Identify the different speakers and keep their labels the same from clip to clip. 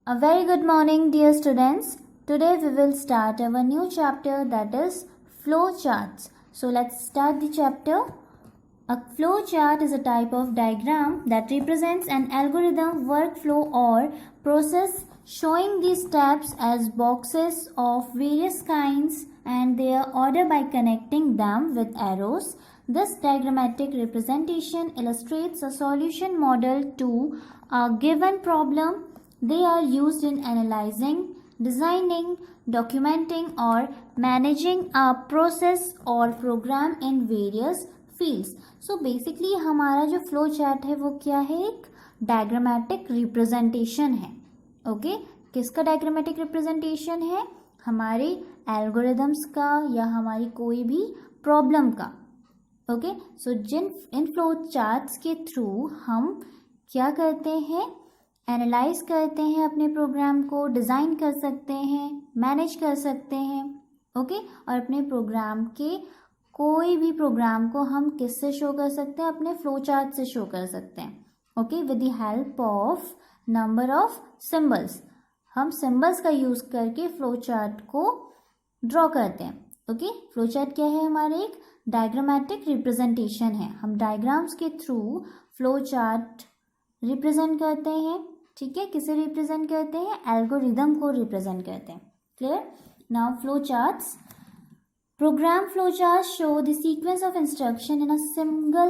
Speaker 1: A very good morning, dear students. Today we will start our new chapter, that is flow charts. So let's start the chapter. A flow chart is a type of diagram that represents an algorithm, workflow or process showing the steps as boxes of various kinds and their order by connecting them with arrows. This diagrammatic representation illustrates a solution model to a given problem. They are used in analyzing, designing, documenting or managing a process or program in various fields. So basically हमारा जो flow chart है वो क्या है, एक diagrammatic representation है. Okay, किसका diagrammatic representation है? हमारे एल्गोरिदम्स का या हमारी कोई भी प्रॉब्लम का. ओके, सो इन फ्लो चार्ट्स के थ्रू हम क्या करते हैं, एनालाइज करते हैं, अपने प्रोग्राम को डिज़ाइन कर सकते हैं, मैनेज कर सकते हैं. ओके, और अपने प्रोग्राम के कोई भी प्रोग्राम को हम किससे शो कर सकते हैं? अपने फ्लो चार्ट से शो कर सकते हैं. Okay, with the help of number of symbols. हम सिंबल्स का यूज़ करके फ्लो चार्ट को ड्रॉ करते हैं. ओके, फ्लो चार्ट क्या है? हमारे एक डायग्रामेटिक रिप्रेजेंटेशन है. हम डायग्राम्स के थ्रू फ्लो चार्ट रिप्रेजेंट करते हैं. ठीक है, किसे रिप्रेजेंट करते हैं? एल्गोरिदम को रिप्रेजेंट करते हैं. Clear? Now flow charts. Program flowcharts show the sequence of instruction in a single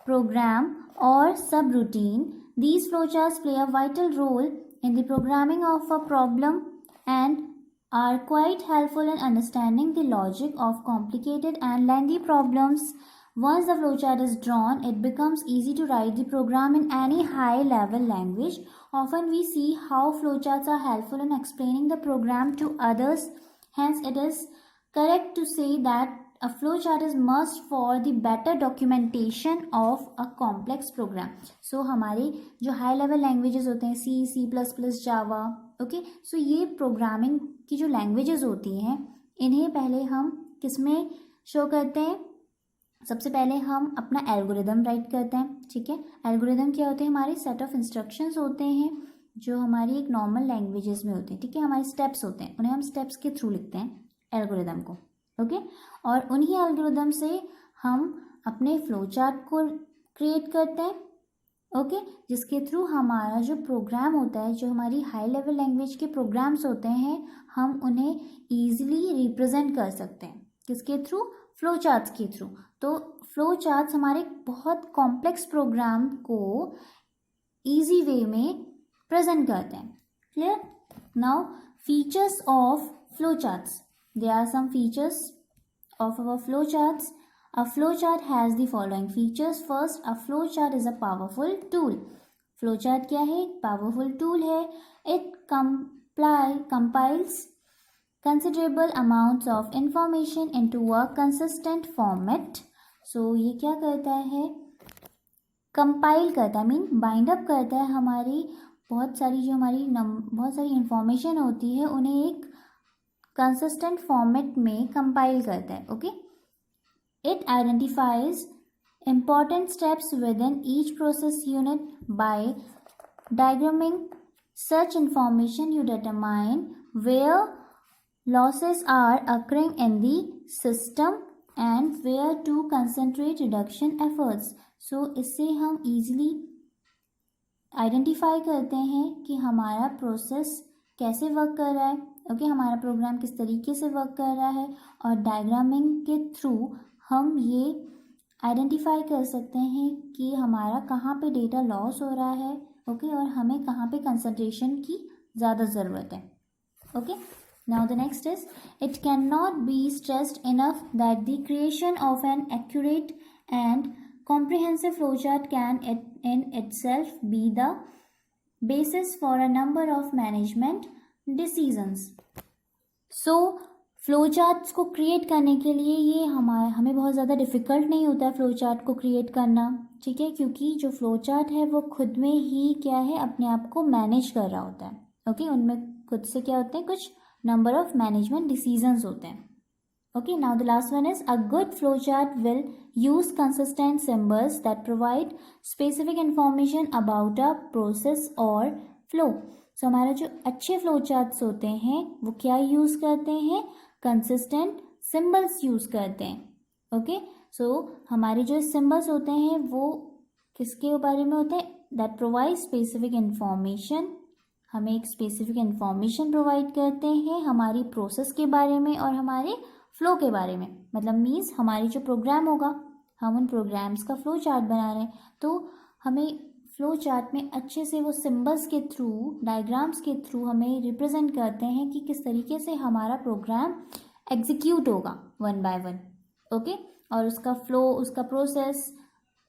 Speaker 1: program or subroutine. These flowcharts play a vital role in the programming of a problem and are quite helpful in understanding the logic of complicated and lengthy problems. Once the flowchart is drawn, it becomes easy to write the program in any high-level language. Often we see how flowcharts are helpful in explaining the program to others. Hence, it is correct to say that a flowchart is must for the better documentation of a complex program. So हमारे जो high level languages होते हैं, C++, जावा, okay, सो ये programming की जो languages होती हैं, इन्हें पहले हम किस में शो करते हैं? सबसे पहले हम अपना एल्गोरिदम राइट करते हैं. ठीक है, एल्गोरिदम क्या होते हैं? हमारे सेट ऑफ इंस्ट्रक्शंस होते हैं जो हमारी एक नॉर्मल लैंग्वेजेस में होते हैं. ठीक है, हमारे स्टेप्स होते हैं, उन्हें हम स्टेप्स के थ्रू लिखते हैं एल्गोरिदम को. ओके, और उन्हीं एल्गोरिदम से हम अपने फ्लो चार्ट को क्रिएट करते हैं. ओके, जिसके थ्रू हमारा जो प्रोग्राम होता है, जो हमारी हाई लेवल लैंग्वेज के प्रोग्राम्स होते हैं, हम उन्हें ईजिली रिप्रेजेंट कर सकते हैं. किसके थ्रू? फ्लो चार्ट्स के थ्रू. तो फ्लो चार्ट्स हमारे बहुत कॉम्प्लेक्स प्रोग्राम को ईजी वे में प्रेजेंट करते हैं. Clear? Now features of flow charts. There are some features of our flowcharts. A flowchart has the following features. First, a flowchart is a powerful tool. Flowchart क्या है? एक powerful tool है. It compiles considerable amounts of information into a consistent format. So ये क्या करता है? Compile करता है, मीन बाइंड अप करता है हमारी बहुत सारी इंफॉर्मेशन होती है, उन्हें एक कंसिस्टेंट फॉर्मेट में कंपाइल करता है. Okay, it identifies important steps within each process unit by diagramming such information. You determine where losses are occurring in the system and where to concentrate reduction efforts. So इससे हम easily identify करते हैं कि हमारा process कैसे work कर रहा है. ओके, हमारा प्रोग्राम किस तरीके से वर्क कर रहा है, और डायग्रामिंग के थ्रू हम ये आइडेंटिफाई कर सकते हैं कि हमारा कहाँ पे डेटा लॉस हो रहा है. ओके, और हमें कहाँ पे कंसंट्रेशन की ज़्यादा ज़रूरत है. Okay, now the next is it can not be stressed enough that the creation of an accurate and comprehensive flow chart can in itself be the basis for a number of management decisions. So flow charts को create करने के लिए ये हमें बहुत ज़्यादा difficult नहीं होता है फ्लो चार्ट को क्रिएट करना. ठीक है, क्योंकि जो फ्लो चार्ट है वो खुद में ही क्या है, अपने आप को मैनेज कर रहा होता है. ओके, उनमें खुद से क्या होते हैं, कुछ नंबर ऑफ मैनेजमेंट डिसीजंस होते हैं. Okay, now the last one is a good flowchart will use consistent symbols that provide specific information about a process or flow. सो हमारा जो अच्छे फ्लो चार्ट्स होते हैं वो क्या यूज़ करते हैं, कंसिस्टेंट सिंबल्स यूज़ करते हैं। ओके, सो हमारे जो सिंबल्स होते हैं वो किसके बारे में होते हैं, दैट प्रोवाइड स्पेसिफिक इंफॉर्मेशन, हमें एक स्पेसिफिक इंफॉर्मेशन प्रोवाइड करते हैं हमारी प्रोसेस के बारे में और हमारे फ्लो के बारे में। मतलब मीन्स हमारी जो प्रोग्राम होगा, हम उन प्रोग्राम्स का फ्लो चार्ट बना रहे हैं, तो हमें फ्लो चार्ट में अच्छे से वो सिंबल्स के थ्रू, डायग्राम्स के थ्रू हमें रिप्रेजेंट करते हैं कि किस तरीके से हमारा प्रोग्राम एग्जीक्यूट होगा वन बाय वन। ओके, और उसका फ्लो, उसका प्रोसेस,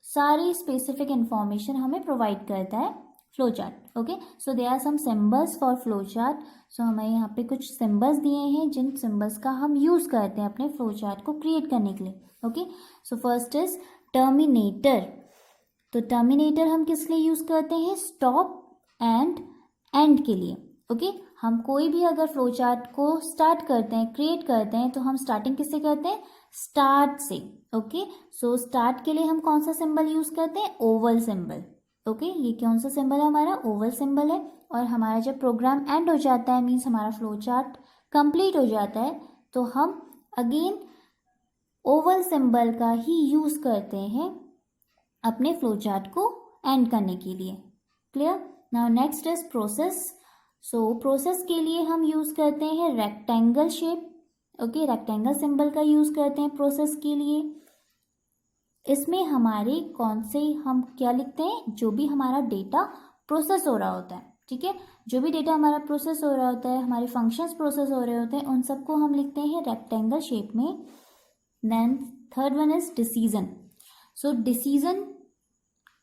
Speaker 1: सारी स्पेसिफिक इंफॉर्मेशन हमें प्रोवाइड करता है flow chart. Okay, so there are some symbols for flow chart. So हमें यहाँ पे कुछ सिंबल्स दिए हैं जिन सिंबल्स का हम यूज़ करते हैं अपने फ्लो चार्ट को क्रिएट करने के लिए। Okay, so first is terminator. तो टर्मिनेटर हम किस लिए यूज़ करते हैं, स्टॉप एंड एंड के लिए। ओके, हम कोई भी अगर फ्लो चार्ट को स्टार्ट करते हैं, क्रिएट करते हैं, तो हम स्टार्टिंग किससे करते हैं, स्टार्ट से। ओके, सो स्टार्ट के लिए हम कौन सा सिंबल यूज़ करते हैं, ओवल सिंबल। ओके, ये कौन सा सिंबल है, हमारा ओवल सिंबल है। और हमारा जब प्रोग्राम एंड हो जाता है, मीन्स हमारा फ्लो चार्ट कंप्लीट हो जाता है, तो हम अगेन ओवल सिंबल का ही यूज़ करते हैं अपने फ्लो चार्ट को एंड करने के लिए। Clear? Now next is process. So process के लिए हम यूज़ करते हैं rectangle shape. Okay, rectangle symbol का यूज़ करते हैं प्रोसेस के लिए। इसमें हमारे कौन से, हम क्या लिखते हैं, जो भी हमारा डेटा प्रोसेस हो रहा होता है, ठीक है, जो भी डेटा हमारा प्रोसेस हो रहा होता है, हमारे फंक्शंस प्रोसेस हो रहे होते हैं, उन सबको हम लिखते हैं रेक्टेंगल शेप में। Then third one is decision. So decision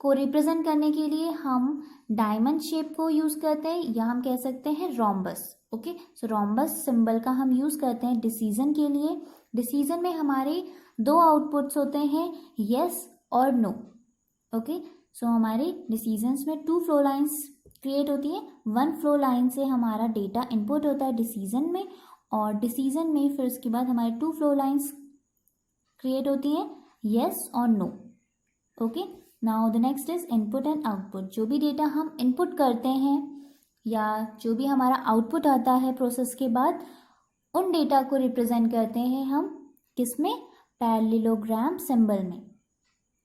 Speaker 1: को रिप्रेजेंट करने के लिए हम डायमंड शेप को यूज़ करते हैं, या हम कह सकते हैं रोम्बस। ओके, सो रोम्बस सिंबल का हम यूज़ करते हैं डिसीजन के लिए। डिसीजन में हमारे दो आउटपुट्स होते हैं, यस और नो। ओके, सो हमारे डिसीजंस में 2 फ्लो लाइंस क्रिएट होती हैं। 1 फ्लो लाइन से हमारा डेटा इनपुट होता है डिसीजन में, और डिसीजन में फिर उसके बाद हमारे 2 फ्लो लाइंस क्रिएट होती हैं, यस और no. Okay, now the next is input and output. जो भी डेटा हम इनपुट करते हैं या जो भी हमारा आउटपुट आता है प्रोसेस के बाद, उन डेटा को रिप्रेजेंट करते हैं हम किसमें, पैरेललोग्राम सिंबल में।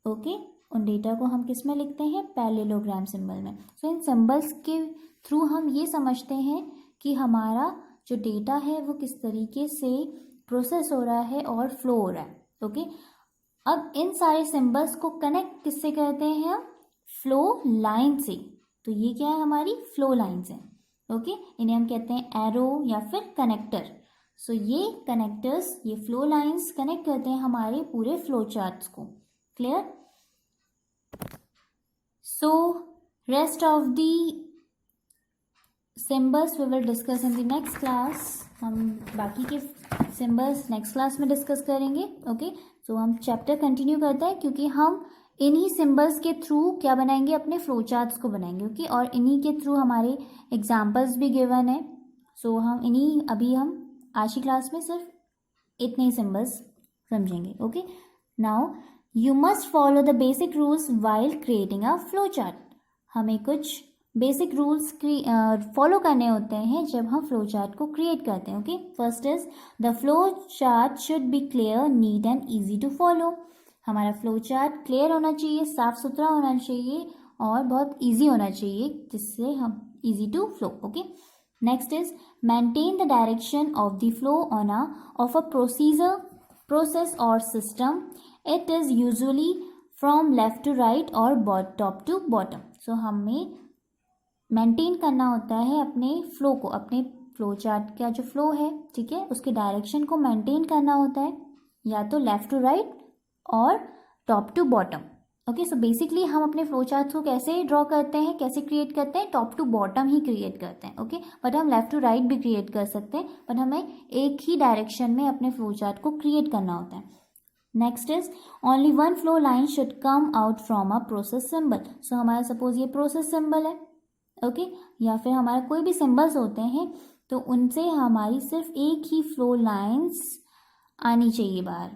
Speaker 1: ओके, उन डेटा को हम किस में लिखते हैं, पैरेललोग्राम सिंबल में। सो इन सिंबल्स के थ्रू हम ये समझते हैं कि हमारा जो डेटा है वो किस तरीके से प्रोसेस हो रहा है और फ्लो हो रहा है। ओके, अब इन सारे सिंबल्स को कनेक्ट किससे करते हैं हम, फ्लो लाइन से। तो ये क्या है, हमारी फ्लो लाइन्स हैं। ओके, इन्हें हम कहते हैं एरो या फिर कनेक्टर। सो ये कनेक्टर्स, ये फ्लो लाइन्स कनेक्ट करते हैं हमारे पूरे फ्लो चार्ट्स को। Clear? So rest of the symbols we will discuss in the next class. हम बाकी के सिंबल्स नेक्स्ट क्लास में डिस्कस करेंगे। ओके, सो हम चैप्टर कंटिन्यू करते हैं, क्योंकि हम इन्हीं सिंबल्स के थ्रू क्या बनाएंगे, अपने फ्लो चार्ट्स को बनाएंगे। ओके, और इन्हीं के थ्रू हमारे एग्जाम्पल्स भी गिवन है। सो हम इन्हीं, अभी हम आज की क्लास में सिर्फ इतने ही सिंबल्स समझेंगे। Okay, now you must follow the basic rules while creating a flow chart. हमें कुछ बेसिक रूल्स फॉलो करने होते हैं जब हम फ्लो चार्ट को क्रिएट करते हैं। Okay, first is the flow chart should be clear, neat and easy to follow. हमारा फ्लो चार्ट क्लियर होना चाहिए, साफ सुथरा होना चाहिए और बहुत ईजी होना चाहिए, जिससे हम easy to flow. Okay, next is maintain the direction of the flow on a process or system. It is usually from left to right or top to bottom. So हमें मेंटेन करना होता है अपने flow को, अपने flow chart का जो flow है, ठीक है, उसके डायरेक्शन को मेंटेन करना होता है, या तो लेफ्ट टू राइट और top to bottom. Okay, so basically हम अपने फ्लो चार्ट को कैसे ड्रॉ करते हैं, कैसे क्रिएट करते हैं, टॉप टू बॉटम ही क्रिएट करते हैं। ओके, बट हम लेफ्ट टू राइट भी क्रिएट कर सकते हैं, बट हमें एक ही डायरेक्शन में अपने फ्लो चार्ट को क्रिएट करना होता है। Next is only 1 flow line should come out from a process symbol. So हमारा सपोज ये प्रोसेस सिंबल है, ओके, या फिर हमारा कोई भी सिंबल्स होते हैं, तो उनसे हमारी सिर्फ एक ही फ्लो लाइन्स आनी चाहिए बाहर।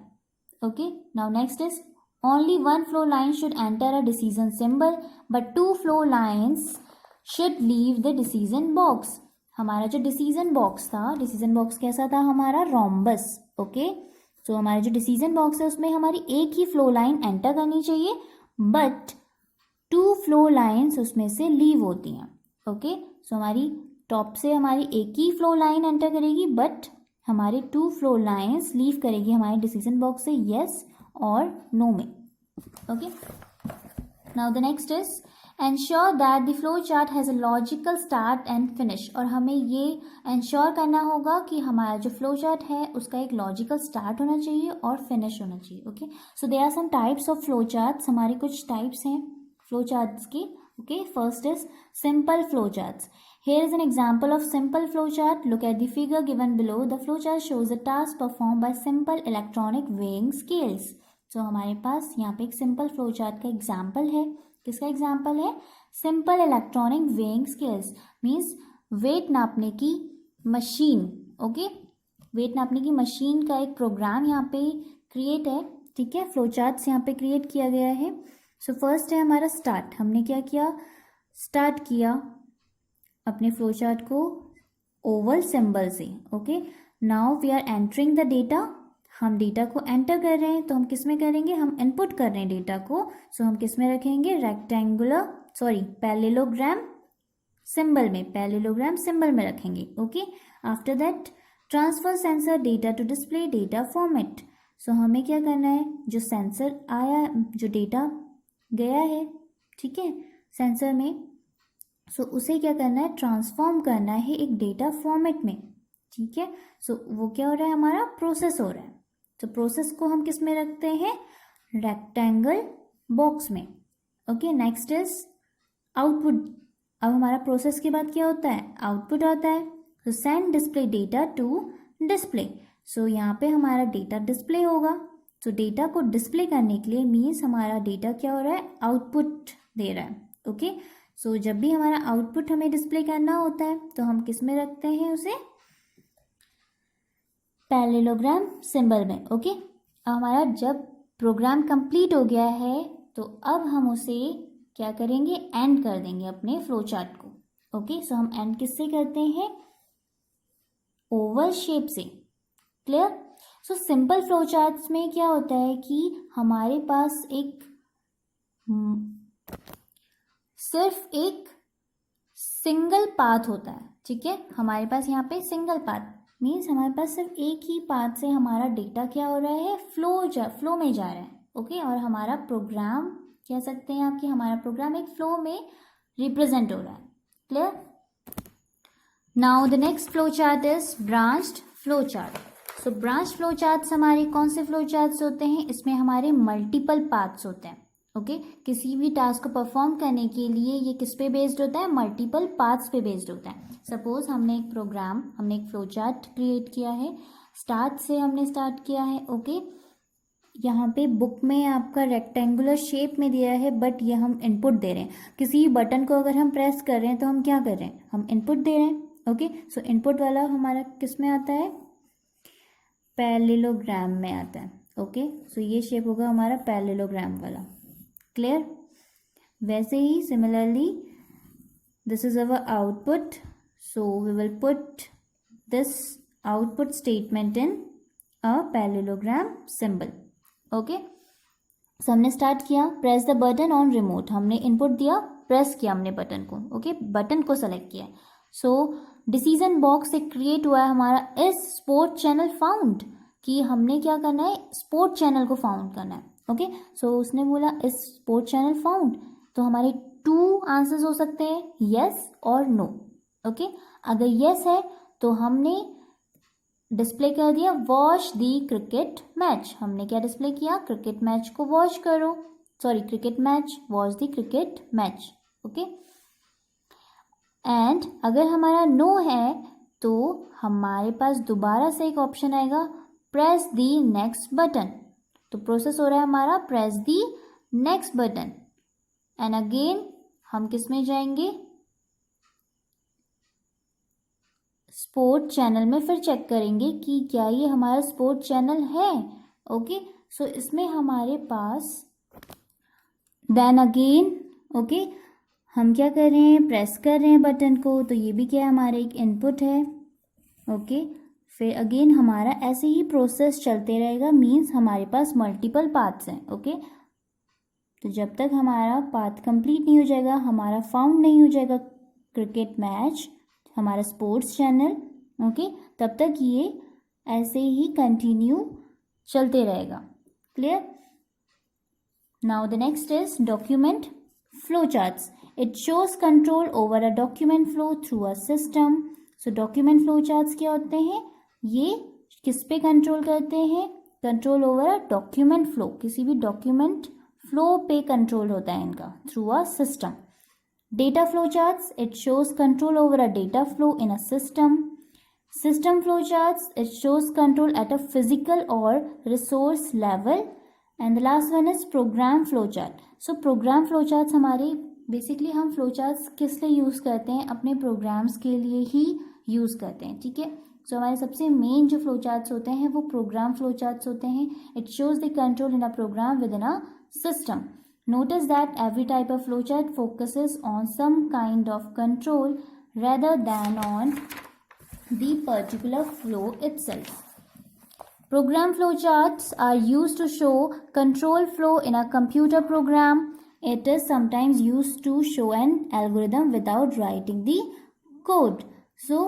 Speaker 1: Okay, now next is only 1 flow line should enter a decision symbol, but 2 flow lines should leave the decision box. हमारा जो डिसीजन बॉक्स था, डिसीजन बॉक्स कैसा था हमारा, रोम्बस. ओके, सो हमारा जो डिसीजन बॉक्स है उसमें हमारी एक ही फ्लो लाइन एंटर करनी चाहिए, बट 2 फ्लो लाइन्स उसमें से लीव होती हैं. ओके, सो हमारी टॉप से हमारी एक ही फ्लो लाइन एंटर करेगी, बट हमारे 2 फ्लो लाइन्स लीव करेगी हमारे डिसीजन बॉक्स से येस और नो में. Okay, now the next is ensure that the flow chart has a logical start and finish. और हमें ये ensure करना होगा कि हमारा जो flow chart है उसका एक logical start होना चाहिए और finish होना चाहिए. Okay, so there are some types of flow charts. हमारे कुछ types हैं flow charts की. Okay, first is simple flow charts. Here is an example of simple flow chart. Look at the figure given below. The flow chart shows a task performed by simple electronic weighing scales. So हमारे पास यहाँ पे एक simple flow chart का example है. किसका example है, simple electronic weighing scales, means weight नापने की मशीन. ओके, वेट नापने की मशीन का एक प्रोग्राम यहाँ पे क्रिएट है. ठीक है, फ्लो चार्ट्स यहाँ पे क्रिएट किया गया है. सो फर्स्ट है हमारा स्टार्ट. हमने क्या किया, स्टार्ट किया अपने फ्लो चार्ट को ओवल सिंबल से. Okay, now we are entering the data. हम डेटा को एंटर कर रहे हैं, तो हम किस में करेंगे, हम इनपुट कर रहे हैं डेटा को. सो हम किस में रखेंगे, पैरेललोग्राम सिंबल में, पैरेललोग्राम सिंबल में रखेंगे. Okay, after that transfer sensor data to display data format. So हमें क्या करना है, जो सेंसर आया, जो डेटा गया है, ठीक है, सेंसर में, सो उसे क्या करना है, ट्रांसफॉर्म करना है एक डेटा फॉर्मेट में. ठीक है, सो वो क्या हो रहा है, हमारा प्रोसेस हो रहा है. तो प्रोसेस को हम किस में रखते हैं, रेक्टेंगल बॉक्स में. Okay, next is output. अब हमारा प्रोसेस के बाद क्या होता है, आउटपुट आता है. तो send display data to display. So यहाँ पे हमारा डेटा डिस्प्ले होगा. तो डेटा को डिस्प्ले करने के लिए मीन्स हमारा डेटा क्या हो रहा है, आउटपुट दे रहा है. ओके, सो जब भी हमारा आउटपुट हमें डिस्प्ले करना होता है तो हम किस में रखते हैं उसे, पैरेललोग्राम सिंबल में. ओके, अब हमारा जब प्रोग्राम कंप्लीट हो गया है तो अब हम उसे क्या करेंगे, एंड कर देंगे अपने फ्लो चार्ट को. ओके, सो हम एंड किससे करते हैं, ओवल शेप से. Clear. So simple flow charts में क्या होता है कि हमारे पास एक सिर्फ एक सिंगल पाथ होता है. ठीक है, हमारे पास यहाँ पे सिंगल पाथ मीन्स हमारे पास सिर्फ एक ही पाथ से हमारा डेटा क्या हो रहा है, फ्लो में जा रहा है. ओके, और हमारा प्रोग्राम कह सकते हैं आप कि हमारा प्रोग्राम एक फ्लो में रिप्रेजेंट हो रहा है. Clear. Now the next flow chart is branched flow chart. So branch flow charts हमारे कौन से फ्लो चार्ट्स होते हैं, इसमें हमारे मल्टीपल पाथ्स होते हैं. ओके, किसी भी टास्क को परफॉर्म करने के लिए ये किस पे बेस्ड होता है, मल्टीपल पाथ्स पे बेस्ड होता है. सपोज हमने एक प्रोग्राम, हमने एक फ्लो चार्ट क्रिएट किया है, स्टार्ट से हमने स्टार्ट किया है. ओके, यहाँ पे बुक में आपका रेक्टेंगुलर शेप में दिया है, बट ये हम इनपुट दे रहे हैं. किसी बटन को अगर हम प्रेस कर रहे हैं तो हम क्या कर रहे हैं, हम इनपुट दे रहे हैं. ओके, सो इनपुट वाला हमारा किस में आता है, पैरेललोग्राम में आता है. ओके, सो ये शेप होगा हमारा पैरेललोग्राम वाला. क्लियर. वैसे ही similarly this is our output. So we will put this output statement in a parallelogram symbol. Okay. So हमने स्टार्ट किया, press the button on remote. हमने इनपुट दिया, प्रेस किया हमने बटन को. ओके, बटन को सेलेक्ट किया. सो डिसीजन बॉक्स एक क्रिएट हुआ है हमारा, इज स्पोर्ट चैनल फाउंड, कि हमने क्या करना है, स्पोर्ट चैनल को फाउंड करना है. ओके, सो उसने बोला इज स्पोर्ट चैनल फाउंड. तो हमारे 2 आंसर्स हो सकते हैं, येस और नो. ओके, अगर यस है तो हमने डिस्प्ले कर दिया वॉच दी क्रिकेट मैच. हमने क्या डिस्प्ले किया, क्रिकेट मैच को वॉच करो, sorry cricket match, watch the cricket match. Okay, and अगर हमारा नो है तो हमारे पास दोबारा से एक ऑप्शन आएगा, प्रेस दी नेक्स्ट बटन. तो प्रोसेस हो रहा है हमारा, press the next button. And again हम किस में जाएंगे, स्पोर्ट चैनल में फिर चेक करेंगे कि क्या ये हमारा स्पोर्ट चैनल है. ओके, सो इसमें हमारे पास देन अगेन ओके हम क्या कर रहे हैं, प्रेस कर रहे हैं बटन को, तो ये भी क्या है, हमारा एक इनपुट है। ओके, फिर अगेन हमारा ऐसे ही प्रोसेस चलते रहेगा, मीन्स हमारे पास मल्टीपल पाथ्स हैं। ओके, तो जब तक हमारा पाथ कंप्लीट नहीं हो जाएगा, हमारा फाउंड नहीं हो जाएगा क्रिकेट मैच, हमारा स्पोर्ट्स चैनल, ओके, तब तक ये ऐसे ही कंटिन्यू चलते रहेगा। Clear? Now the next is document flow charts. It shows control over a document flow through a system. So document flow charts क्या होते हैं, ये किस पे कंट्रोल करते हैं, control over a document flow, किसी भी डॉक्यूमेंट फ्लो पे कंट्रोल होता है इनका, through a system. Data flow charts, it shows control over a data flow in a system. System flow charts, it shows control at a physical or resource level. And the last one is program flow chart. So program flow charts हमारे basically हम flow charts किस लिए use करते हैं, अपने programmes के लिए ही use करते हैं. ठीक है, सो हमारे सबसे मेन जो फ्लो चार्ट्स होते हैं वो प्रोग्राम फ्लो चार्ट्स होते हैं. It shows the control in a program within a system. Notice that every type of flowchart focuses on some kind of control rather than on the particular flow itself. Program flowcharts are used to show control flow in a computer program. It is sometimes used to show an algorithm without writing the code. So,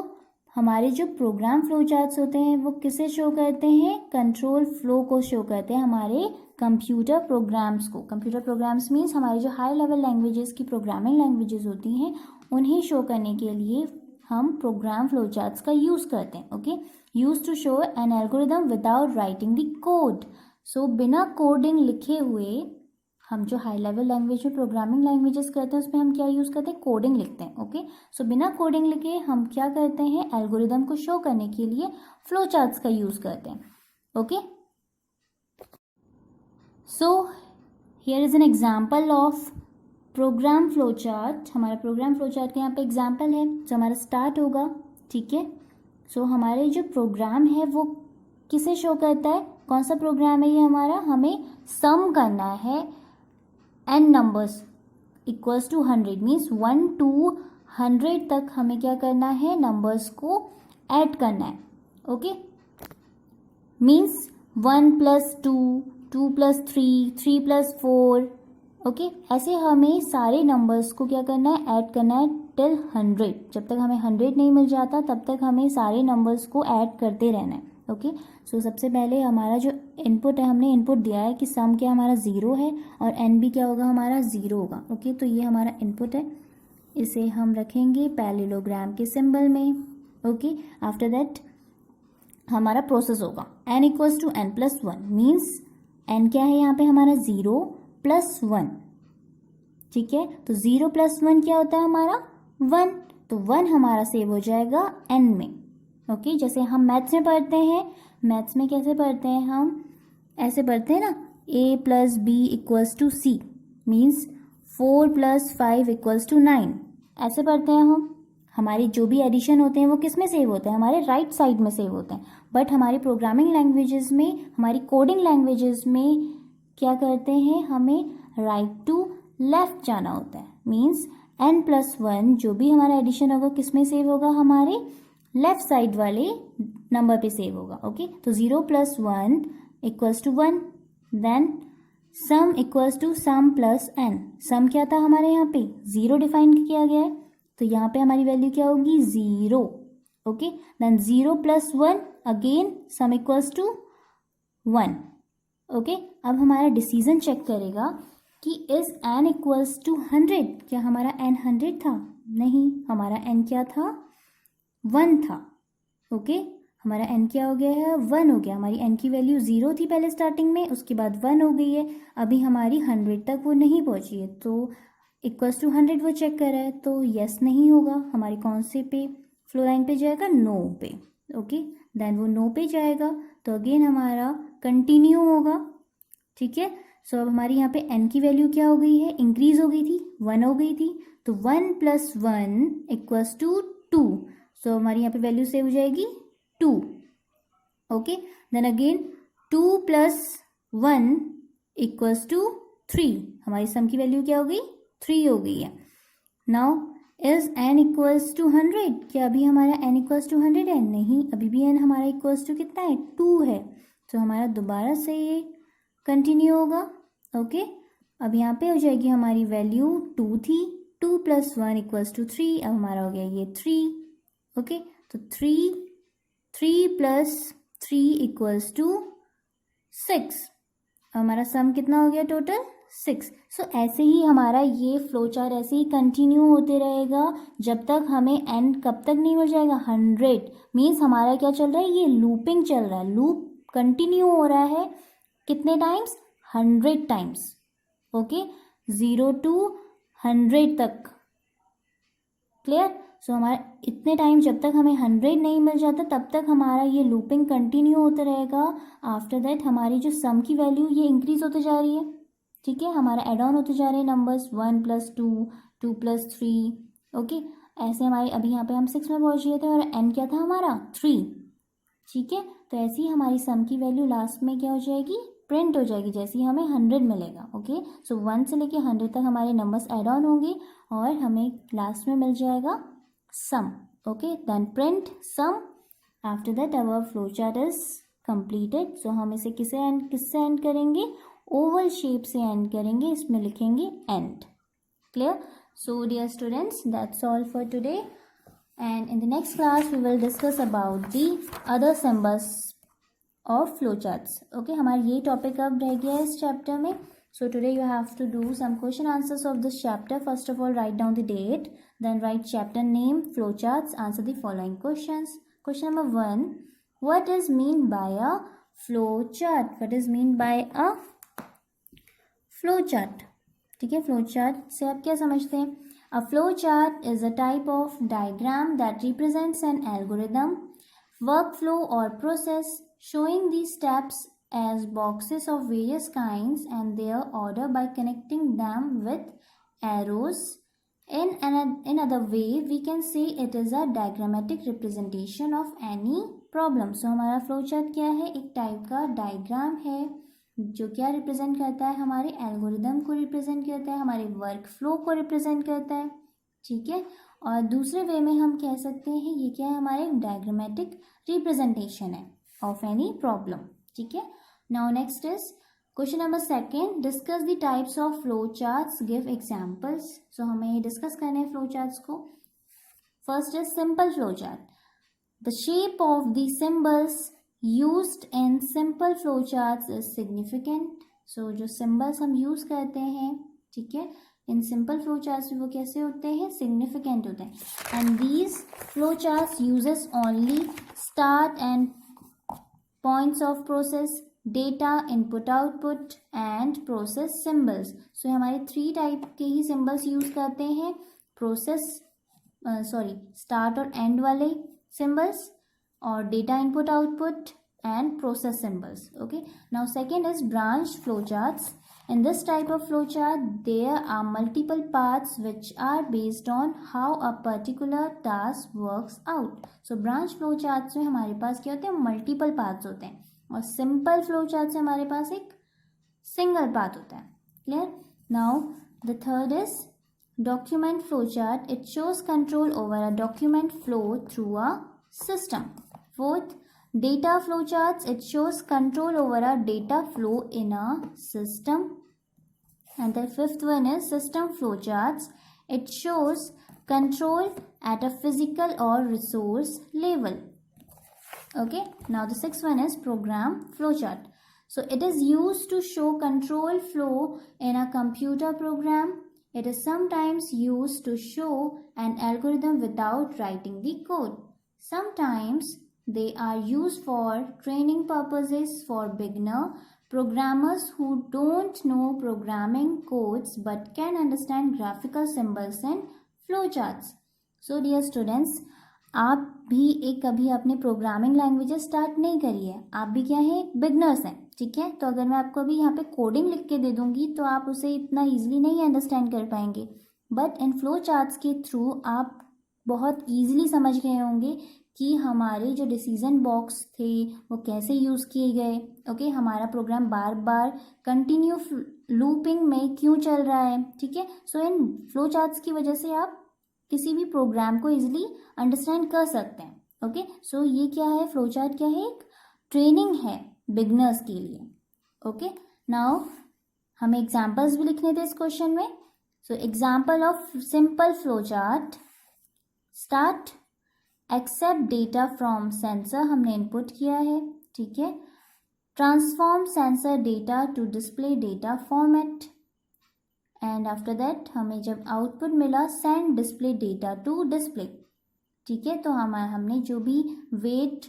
Speaker 1: हमारे जो programme flow charts होते हैं वो किसे show करते हैं, control flow को show करते हैं हमारे कंप्यूटर प्रोग्राम्स को. कंप्यूटर प्रोग्राम्स मीन्स हमारी जो हाई लेवल लैंग्वेजेस की प्रोग्रामिंग लैंग्वेजेस होती हैं उन्हें शो करने के लिए हम प्रोग्राम फ्लो चार्ट्स का यूज़ करते हैं. Okay, use to show an algorithm without writing the code. So बिना कोडिंग लिखे हुए हम जो हाई लेवल लैंग्वेज में प्रोग्रामिंग लैंग्वेजेस करते हैं उसमें हम क्या यूज़ करते हैं, कोडिंग लिखते हैं. ओके, सो बिना कोडिंग लिखे हम क्या करते हैं, एल्गोरिदम को शो करने के लिए फ्लो चार्ट्स का यूज़ करते हैं. Okay, so here is an example of program flow chart. हमारा प्रोग्राम फ्लो चार्ट का यहाँ पे एग्जाम्पल है. जो हमारा स्टार्ट होगा, ठीक है, सो हमारे जो प्रोग्राम है वो किसे शो करता है, कौन सा प्रोग्राम है ये हमारा, हमें सम करना है n numbers equals to 100, means 1 to 100 तक हमें क्या करना है, नंबर्स को ऐड करना है. Okay, means 1 + 2, 2 + 3, 3 + 4. ओके, ऐसे हमें सारे नंबर्स को क्या करना है, ऐड करना है टिल 100. जब तक हमें 100 नहीं मिल जाता तब तक हमें सारे नंबर्स को ऐड करते रहना है. ओके, सो सबसे पहले हमारा जो इनपुट है, हमने इनपुट दिया है कि सम क्या हमारा 0 है और n भी क्या होगा, हमारा 0 होगा. ओके, तो ये हमारा इनपुट है, इसे हम रखेंगे पैरेललोग्राम के सिंबल में. ओके, आफ्टर दैट हमारा प्रोसेस होगा n = n + 1, मीन्स n क्या है यहाँ पे हमारा 0 + 1. ठीक है, तो 0 + 1 क्या होता है हमारा 1, तो 1 हमारा सेव हो जाएगा n में. ओके, जैसे हम मैथ्स में पढ़ते हैं, मैथ्स में कैसे पढ़ते हैं, हम ऐसे पढ़ते हैं ना, a + b = c, मीन्स 4 + 5 = 9. ऐसे पढ़ते हैं हम. हमारे जो भी एडिशन होते हैं वो किस में सेव होते हैं, हमारे राइट साइड में सेव होते हैं. बट हमारी प्रोग्रामिंग लैंग्वेजेस में, हमारी कोडिंग लैंग्वेजेस में क्या करते हैं, हमें राइट टू लेफ्ट जाना होता है. मीन्स n + 1 जो भी हमारा एडिशन होगा किस में सेव होगा, हमारे लेफ्ट साइड वाले नंबर पे सेव होगा. ओके, तो 0 + 1 = 1. देन सम = सम + n. सम क्या था हमारे यहाँ पे 0 डिफाइन किया गया है, तो यहाँ पे हमारी वैल्यू क्या होगी 0. Okay, then 0 + 1 again some = 1. Okay, अब हमारा डिसीजन चेक करेगा कि इज n = 100. क्या हमारा n 100 था, नहीं, हमारा n क्या था 1 था. ओके, हमारा n क्या हो गया है 1 हो गया. हमारी n की वैल्यू 0 थी पहले स्टार्टिंग में, उसके बाद 1 हो गई है, अभी हमारी 100 तक वो नहीं पहुंची है, तो =100 वो चेक कर रहा है, तो यस नहीं होगा. हमारी कौन से पे फ्लो लाइन पे जाएगा, नो पे. ओके, देन वो नो पे जाएगा, तो अगेन हमारा कंटिन्यू होगा. ठीक है, सो अब हमारी यहाँ पे n की वैल्यू क्या हो गई है, इंक्रीज हो गई थी, 1 हो गई थी, तो 1 + 1 = 2. सो हमारी यहाँ पे वैल्यू सेव हो जाएगी 2. Okay, then again 2 + 1 = 3. हमारी सम की वैल्यू क्या हो गई, 3 हो गई है. Now is n equals to 100? क्या अभी हमारा n इक्वल्स टू 100 है? नहीं, अभी भी n हमारा इक्वल्स टू कितना है? 2 है। तो हमारा दोबारा से ये कंटिन्यू होगा। ओके, अब यहाँ पे हो जाएगी हमारी वैल्यू 2 थी, 2 + 1 इक्वल्स टू 3। अब हमारा हो गया ये 3। ओके, तो 3 + 3 इक्वल्स टू 6। हमारा सम कितना हो गया टोटल? 6। सो ऐसे ही हमारा ये फ्लो चार्ट ऐसे ही कंटिन्यू होते रहेगा जब तक हमें n कब तक नहीं मिल जाएगा? 100। मीन्स हमारा क्या चल रहा है? ये लूपिंग चल रहा है, लूप कंटिन्यू हो रहा है। कितने टाइम्स? 100 टाइम्स। ओके, 0 to 100 तक। क्लियर? सो हमारा इतने टाइम जब तक हमें 100 नहीं मिल जाता तब तक हमारा ये लूपिंग कंटिन्यू होता रहेगा। आफ्टर दैट हमारी जो सम की वैल्यू ये इंक्रीज होते जा रही है। ठीक है, हमारा एड ऑन होते जा रहे हैं नंबर्स, 1 + 2, 2 + 3। ओके, ऐसे हमारी अभी यहाँ पे हम 6 में पहुँच गए थे और n क्या था हमारा? 3। ठीक है, तो ऐसे ही हमारी सम की वैल्यू लास्ट में क्या हो जाएगी? प्रिंट हो जाएगी जैसे ही हमें 100 मिलेगा। ओके, सो 1 से लेके 100 तक हमारे नंबर्स एड ऑन होंगे और हमें लास्ट में मिल जाएगा sum. Okay, then print sum. After that our flow chart is completed. So हम इसे किससे एंड करेंगे? ओवल शेप से एंड करेंगे, इसमें लिखेंगे end. Clear? So dear students, that's all for today, and in the next class we will discuss about the other symbols of flowcharts. Okay, हमारा ये topic अब रह गया है इस chapter में. So today you have to do some question answers of this chapter. First of all, write down the date, then write chapter name, flowcharts, answer the following questions. Question number 1, what is mean by a flowchart? What is mean by a flowchart? ठीक है, flowchart से आप क्या समझते हैं? A flowchart is a type of diagram that represents an algorithm, workflow or process showing the steps as boxes of various kinds and their order by connecting them with arrows. In other way, we can say it is a diagrammatic representation of any problem. So हमारा flowchart क्या है? एक type का diagram है जो क्या represent करता है? हमारे एल्गोरिदम को रिप्रेजेंट करता है, हमारे वर्क फ्लो को रिप्रेजेंट करता है। ठीक है, और दूसरे वे में हम कह सकते हैं ये क्या है? हमारे डायग्रामेटिक रिप्रेजेंटेशन है ऑफ एनी प्रॉब्लम। ठीक है, now next is question number 2, discuss the types of flow charts, give examples. So हमें डिस्कस करने हैं फ्लो चार्ट्स को। First is simple flow chart, the shape of the symbols used in simple flowcharts is significant. So जो symbols हम use करते हैं, ठीक है, इन simple flowcharts में वो कैसे होते हैं? significant होते हैं. And these flowcharts uses only start and points of process, data, input output and process symbols. So हमारे 3 टाइप के ही symbols use करते हैं, process start और end वाले symbols और data input output and process symbols. Okay, now second is branch flowcharts. In this type of flowchart there are multiple paths which are based on how a particular task works out. So branch flowcharts में हमारे पास क्या होते हैं? multiple paths होते हैं, और simple flowcharts से हमारे पास एक single path होता है. Clear? Now the third is document flowchart. It shows control over a document flow through a system. Fourth, data flowcharts. It shows control over a data flow in a system. And the fifth one is system flowcharts. It shows control at a physical or resource level. Okay, now the sixth one is program flowchart. So it is used to show control flow in a computer program. It is sometimes used to show an algorithm without writing the code. Sometimes they are used for training purposes for beginner programmers who don't know programming codes but can understand graphical symbols and flowcharts. So dear students, आप भी एक कभी अपने programming languages start नहीं करी है, आप भी क्या है? बिगनर्स हैं। ठीक है, तो अगर मैं आपको अभी यहाँ पे कोडिंग लिख के दे दूँगी तो आप उसे इतना ईजिली नहीं अंडरस्टैंड कर पाएंगे, बट इन फ्लो चार्ट्स के थ्रू आप बहुत ईजिली समझ गए होंगे कि हमारे जो डिसीजन बॉक्स थे वो कैसे यूज़ किए गए। ओके, हमारा प्रोग्राम बार बार कंटिन्यू लूपिंग में क्यों चल रहा है, ठीक है। सो इन फ्लो चार्ट्स की वजह से आप किसी भी प्रोग्राम को इजीली अंडरस्टैंड कर सकते हैं। ओके, सो ये क्या है, फ्लो चार्ट क्या है, एक ट्रेनिंग है बिगनर्स के लिए। ओके, नाउ हमें एग्जाम्पल्स भी लिखने थे इस क्वेश्चन में। So example of simple flow chart, start, accept data from sensor, हमने इनपुट किया है, ठीक है। Transform sensor data to display data format, and after that हमें जब आउटपुट मिला, send display data to display, ठीक है। तो हमने जो भी वेट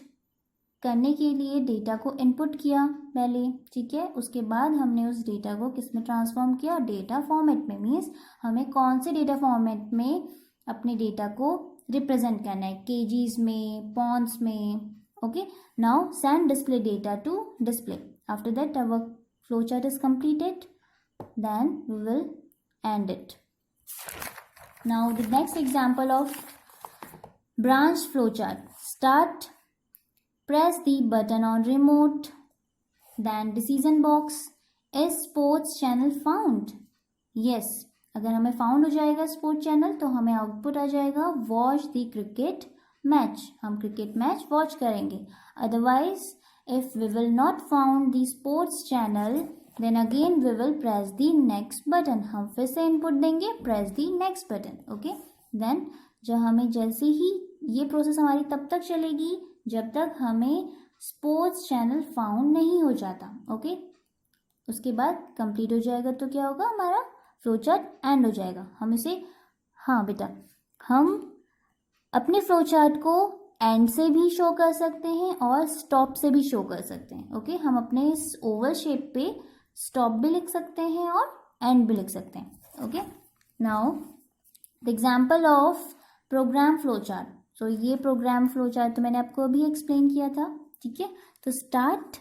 Speaker 1: करने के लिए डेटा को इनपुट किया पहले, ठीक है, उसके बाद हमने उस डेटा को किस में ट्रांसफॉर्म किया, डेटा फॉर्मेट में। मीन्स हमें कौन से डेटा फॉर्मेट में अपने डेटा को रिप्रेजेंट करना है, केजीज में, पॉन्ड्स में। Okay, now send display data to display. After that our flow chart is completed, then we will end it. Now the next example of branch flow chart, start, press the button on remote, then decision box, is sports channel found? Yes, अगर हमें found हो जाएगा sport channel तो हमें output आ जाएगा watch the cricket match, हम cricket match watch करेंगे। Otherwise if we will not found the sports channel, then again we will press the next button, हम फिर से इनपुट देंगे, press the next button. Okay, then जब हमें जैसे ही ये प्रोसेस हमारी तब तक चलेगी जब तक हमें स्पोर्ट्स चैनल फाउंड नहीं हो जाता। ओके, उसके बाद कंप्लीट हो जाएगा तो क्या होगा, हमारा फ्लो चार्ट एंड हो जाएगा। हम इसे, हाँ बेटा, हम अपने फ्लो चार्ट को एंड से भी शो कर सकते हैं और स्टॉप से भी शो कर सकते हैं। ओके, हम अपने इस ओवल शेप पे स्टॉप भी लिख सकते हैं और एंड भी लिख सकते हैं। Okay, now the example of program flow chart. So ये प्रोग्राम फ्लो चार्ट तो मैंने आपको अभी एक्सप्लेन किया था, ठीक है। तो स्टार्ट,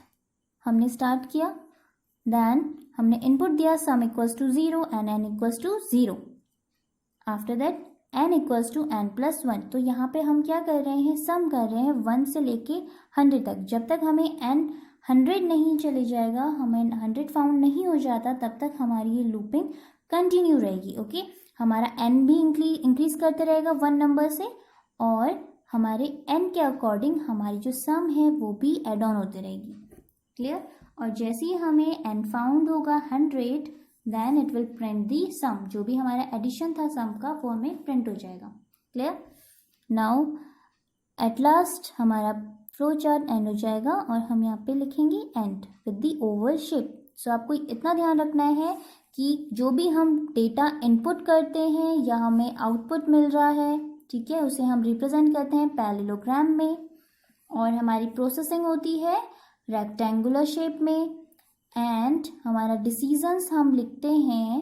Speaker 1: हमने स्टार्ट किया, देन हमने इनपुट दिया sum equals to 0 and n equals to 0। After that n equals to n+1। तो यहाँ पे हम क्या कर रहे हैं, सम कर रहे हैं 1 से लेके 100 तक। जब तक हमें n 100 नहीं चले जाएगा, हमें 100 फाउंड नहीं हो जाता, तब तक हमारी ये लूपिंग कंटिन्यू रहेगी। ओके, हमारा n भी इंक्रीज करते रहेगा 1 नंबर से, और हमारे n के अकॉर्डिंग हमारी जो सम है वो भी एड ऑन होती रहेगी। क्लियर? और जैसे ही हमें n फाउंड होगा 100, देन इट विल प्रिंट दी सम, जो भी हमारा एडिशन था सम का वो हमें प्रिंट हो जाएगा। क्लियर? नाउ एट लास्ट हमारा फ्लो चार्ट एंड हो जाएगा और हम यहाँ पे लिखेंगे end with the oval shape. So आपको इतना ध्यान रखना है कि जो भी हम डेटा इनपुट करते हैं या हमें आउटपुट मिल रहा है, ठीक है, उसे हम रिप्रेजेंट करते हैं पैरेललोग्राम में, और हमारी प्रोसेसिंग होती है रेक्टेंगुलर शेप में, एंड हमारा डिसीजंस हम लिखते हैं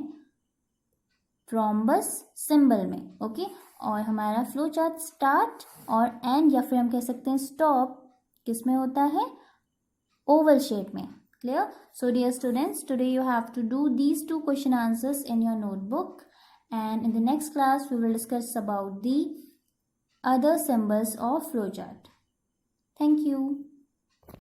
Speaker 1: रोम्बस सिंबल में। ओके, और हमारा फ्लो चार्ट स्टार्ट और एंड या फिर हम कह सकते हैं स्टॉप किस में होता है, ओवल शेप में। Clear? So dear students, today you have to do these 2 question answers in your notebook, and in the next class we will discuss about the other symbols of flowchart. Thank you.